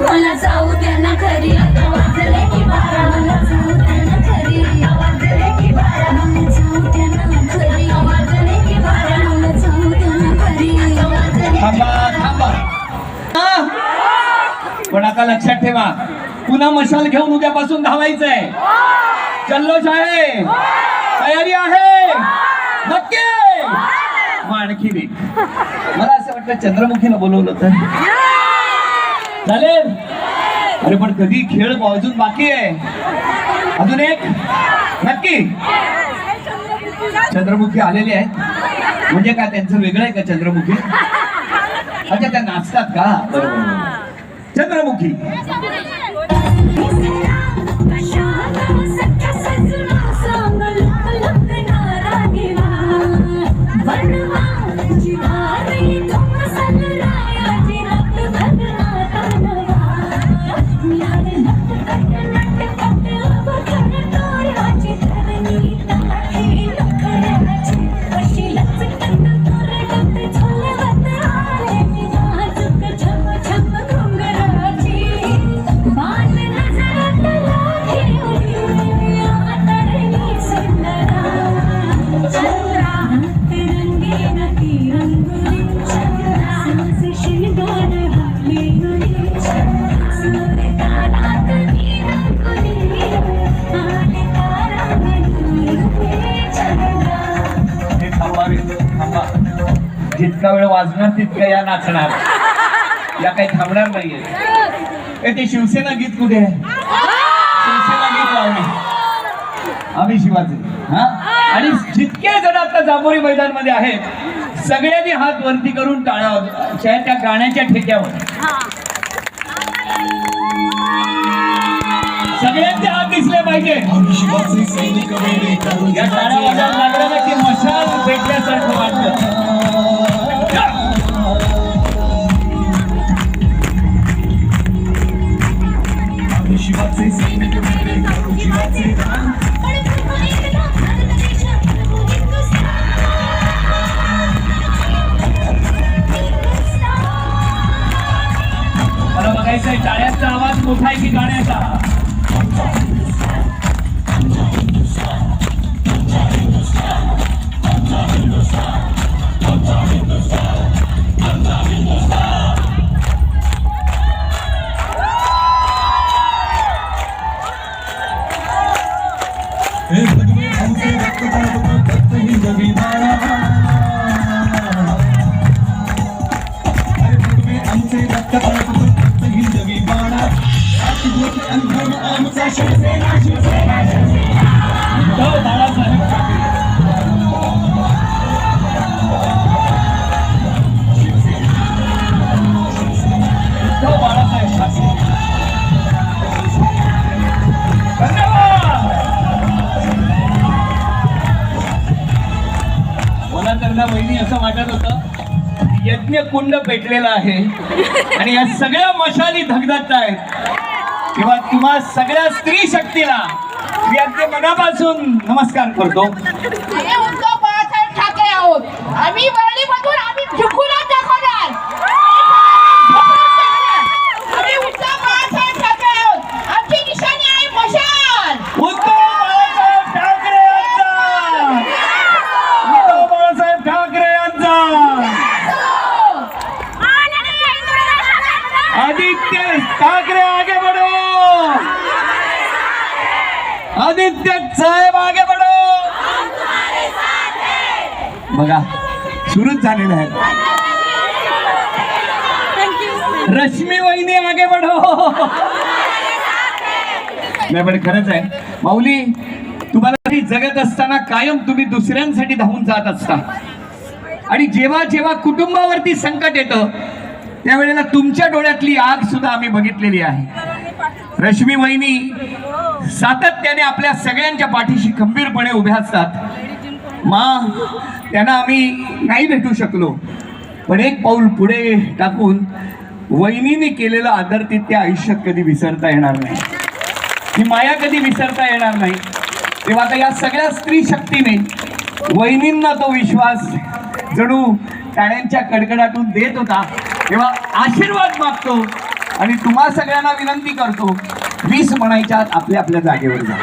मला जाऊ द्या ना घरी, वाजले की बारा, मला जाऊ द्या ना घरी, वाजले की बारा, मला जाऊ द्या ना घरी, वाजले की बारा, मला जाऊ द्या ना घरी. थांबा थांबा, पण आता लक्षात ठेवा, पुन्हा मशाल घेऊन उद्यापासून धावायचंय. जल्लोष आहे, तयारी आहे नक्की. मग आणखी नाही, मला असं वाटतं चंद्रमुखीला बोलवलं तर चालेल. अरे पण कधी खेळ अजून बाकी आहे, अजून एक नक्की. चंद्रमुखी आलेले आहेत म्हणजे काय, त्यांचं वेगळं आहे का चंद्रमुखी? अच्छा, त्या नाचतात का? बरोबर, चंद्रमुखी. जितका वेळ वाजणार तितका या नाचणार, या काही थांबणार नाहीये. ते शिवसेना गीत कुठे आहे? शिवसेना गीत लावणे आम्ही शिवाचे. हा, आणि जितके जण आता जांभोरी मैदान मध्ये आहेत सगळ्यांनी हात वरती करून टाळा त्या गाण्याच्या ठेक्यावर. सगळ्यांचे हात दिसले पाहिजे. या टाळ्या वाजायला लागल्या की मशाल पेटल्यासारखं वाटतं. शिवाचे सैनिक मेरे करू शिवाचे दान. मला बघायचंय टाळ्यांचा आवाज मोठा आहे की गाण्याचा? वहिनी असं वाटत होतं यज्ञ कुंड पेटलेला आहे आणि या सगळ्या मशाली धगधगत आहेत. तेव्हा तुम्हा सगळ्या स्त्री शक्तीला मी अगदी मनापासून नमस्कार करतो. उद्धव बाळासाहेब ठाकरे आहोत आम्ही. वरळीमधून आम्ही झुकूनच दाखवणार. आम्ही उद्धव बाळासाहेब ठाकरे आहोत. आमची निशाणी आहे मशाल. उद्धव बाळासाहेब ठाकरे यांचा, उद्धव बाळासाहेब ठाकरे यांचा. आदित्य ठाकरे आगे बढ़ो, आदित्य साहेब आगे बढ़ो. बघा सुरूच झालेलं आहे. रश्मी वहिनी आगे बढ़ो. नाही पण खरंच आहे माऊली, तुम्हाला जगत असताना कायम तुम्ही दुसऱ्यांसाठी धावून जात असता आणि जेव्हा जेव्हा कुटुंबावरती संकट येतं त्यावेळेला तुमच्या डोळ्यातली आग सुद्धा आम्ही बघितलेली आहे. रश्मी वहिनी सातत्याने आपल्या सगळ्यांच्या पाठीशी खंबीरपणे उभ्या असतात. त्यांना आम्ही नाही भेटू शकलो पण एक पाऊल पुढे टाकून वहिनीने केलेलं आदर ते त्या आयुष्यात कधी विसरता येणार नाही. ही माया कधी विसरता येणार नाही. तेव्हा आता या सगळ्या स्त्री शक्तीने वहिनींना तो विश्वास जणू टाळ्यांच्या कडकडाटून देत होता. तेव्हा आशीर्वाद मागतो आणि तुम्हा सगळ्यांना विनंती करतो, 20 म्हणायच्या आत आपल्या आपल्या जागेवर जा.